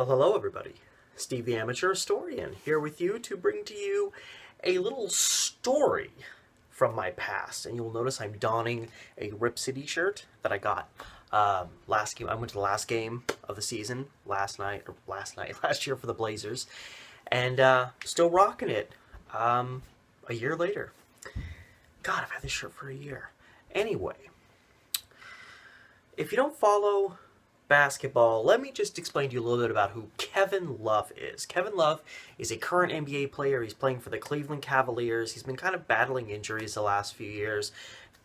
Well, hello everybody. Steve the Amateur Historian here with you to bring to you a little story from my past. And you'll notice I'm donning a Rip City shirt that I got last game. I went to the last game of the season last year for the Blazers. And still rocking it a year later. God, I've had this shirt for a year. Anyway, if you don't follow basketball, let me just explain to you a little bit about who Kevin Love is. Kevin Love is a current NBA player. He's playing for the Cleveland Cavaliers. He's been kind of battling injuries the last few years.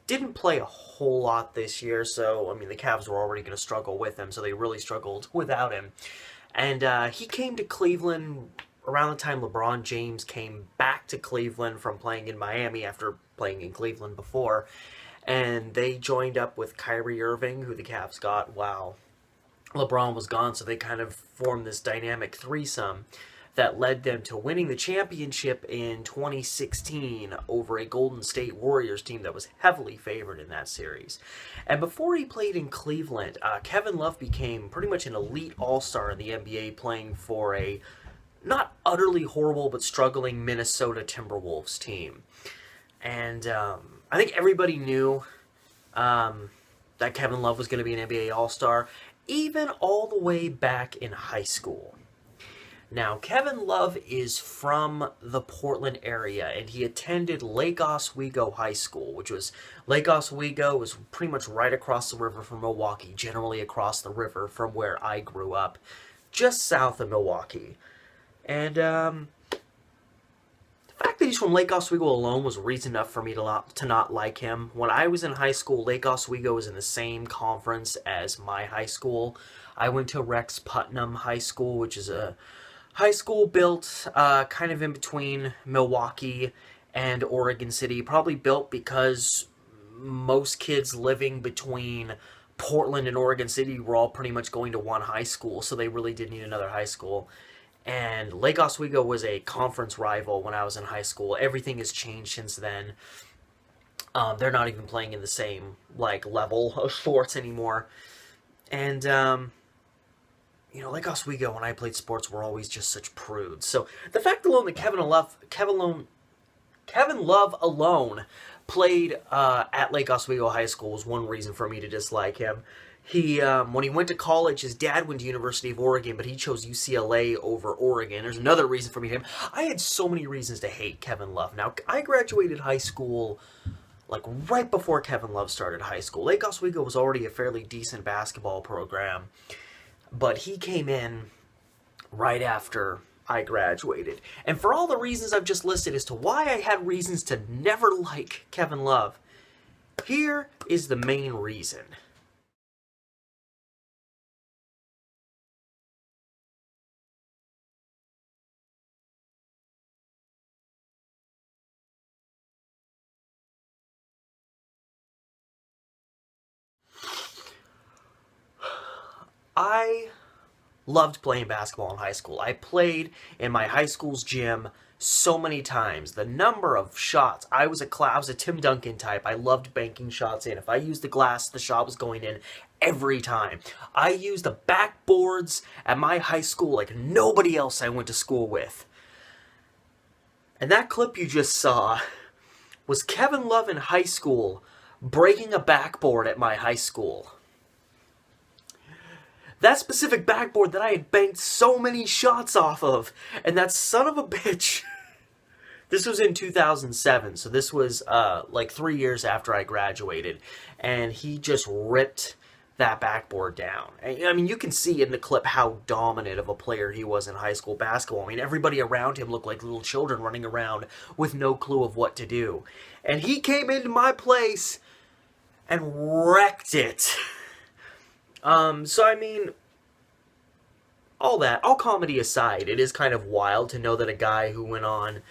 Didn't play a whole lot this year, so, I mean, the Cavs were already going to struggle with him, so they really struggled without him. And he came to Cleveland around the time LeBron James came back to Cleveland from playing in Miami after playing in Cleveland before. And they joined up with Kyrie Irving, who the Cavs got while LeBron was gone, so they kind of formed this dynamic threesome that led them to winning the championship in 2016 over a Golden State Warriors team that was heavily favored in that series. And before he played in Cleveland, Kevin Love became pretty much an elite all-star in the NBA, playing for a not utterly horrible but struggling Minnesota Timberwolves team. And I think everybody knew that Kevin Love was going to be an NBA all-star, even all the way back in high school. Now, Kevin Love is from the Portland area, and he attended Lake Oswego High School, which was, Lake Oswego was pretty much right across the river from Milwaukee, generally across the river from where I grew up, just south of Milwaukee. And the fact that he's from Lake Oswego alone was reason enough for me to not like him. When I was in high school, Lake Oswego was in the same conference as my high school. I went to Rex Putnam High School, which is a high school built kind of in between Milwaukee and Oregon City. Probably built because most kids living between Portland and Oregon City were all pretty much going to one high school, so they really did need another high school. And Lake Oswego was a conference rival when I was in high school. Everything has changed since then. They're not even playing in the same level of sports anymore. And Lake Oswego, when I played sports, were always just such prudes. So the fact alone that Kevin Love alone played at Lake Oswego High School was one reason for me to dislike him. He, when he went to college, his dad went to University of Oregon, but he chose UCLA over Oregon. There's another reason for me to hate him. I had so many reasons to hate Kevin Love. Now, I graduated high school, right before Kevin Love started high school. Lake Oswego was already a fairly decent basketball program, but he came in right after I graduated. And for all the reasons I've just listed as to why I had reasons to never like Kevin Love, here is the main reason. I loved playing basketball in high school. I played in my high school's gym so many times. The number of shots. I was a Tim Duncan type. I loved banking shots in. If I used the glass, the shot was going in every time. I used the backboards at my high school like nobody else I went to school with. And that clip you just saw was Kevin Love in high school breaking a backboard at my high school. That specific backboard that I had banked so many shots off of. And that son of a bitch. This was in 2007. So this was 3 years after I graduated. And he just ripped that backboard down. I mean, you can see in the clip how dominant of a player he was in high school basketball. I mean, everybody around him looked like little children running around with no clue of what to do. And he came into my place and wrecked it. So I mean, all comedy aside, it is kind of wild to know that a guy who went on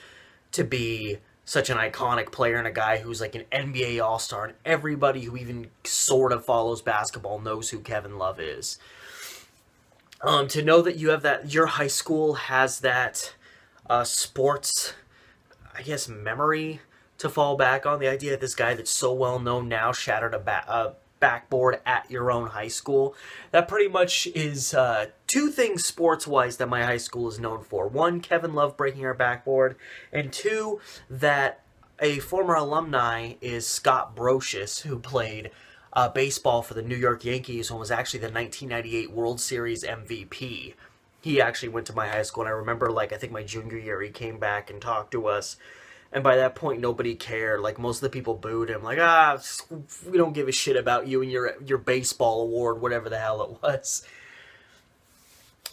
to be such an iconic player and a guy who's like an NBA All-Star, and everybody who even sort of follows basketball knows who Kevin Love is. To know that you have that, your high school has that sports, I guess, memory to fall back on. The idea that this guy that's so well known now shattered a backboard at your own high school. That pretty much is two things sports-wise that my high school is known for. One, Kevin Love breaking our backboard, and two, that a former alumni is Scott Brocious, who played baseball for the New York Yankees and was actually the 1998 World Series MVP. He actually went to my high school, and I remember, like, I think my junior year, he came back and talked to us. And by that point, nobody cared. Like, most of the people booed him. Like, we don't give a shit about you and your baseball award, whatever the hell it was.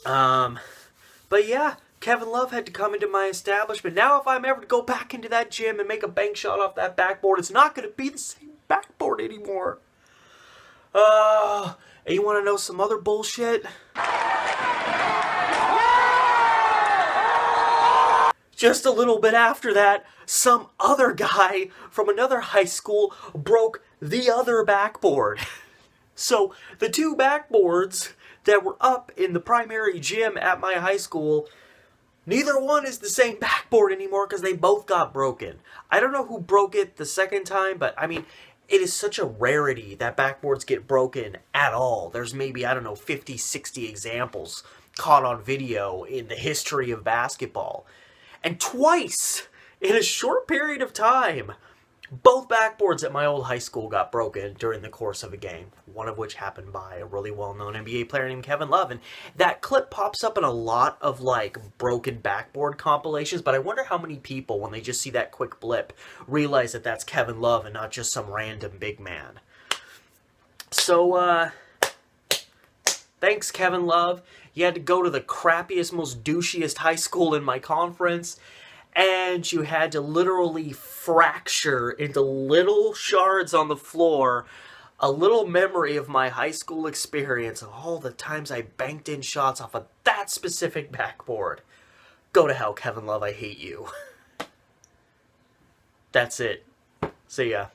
But yeah, Kevin Love had to come into my establishment. Now, if I'm ever to go back into that gym and make a bank shot off that backboard, it's not going to be the same backboard anymore. And you want to know some other bullshit? Just a little bit after that, some other guy from another high school broke the other backboard. So the two backboards that were up in the primary gym at my high school, neither one is the same backboard anymore because they both got broken. I don't know who broke it the second time, but I mean, it is such a rarity that backboards get broken at all. There's maybe, I don't know, 50, 60 examples caught on video in the history of basketball. And twice, in a short period of time, both backboards at my old high school got broken during the course of a game, one of which happened by a really well-known NBA player named Kevin Love. And that clip pops up in a lot of, like, broken backboard compilations, but I wonder how many people, when they just see that quick blip, realize that that's Kevin Love and not just some random big man. So, thanks, Kevin Love. You had to go to the crappiest, most douchiest high school in my conference, and you had to literally fracture into little shards on the floor a little memory of my high school experience of all the times I banked in shots off of that specific backboard. Go to hell, Kevin Love, I hate you. That's it. See ya.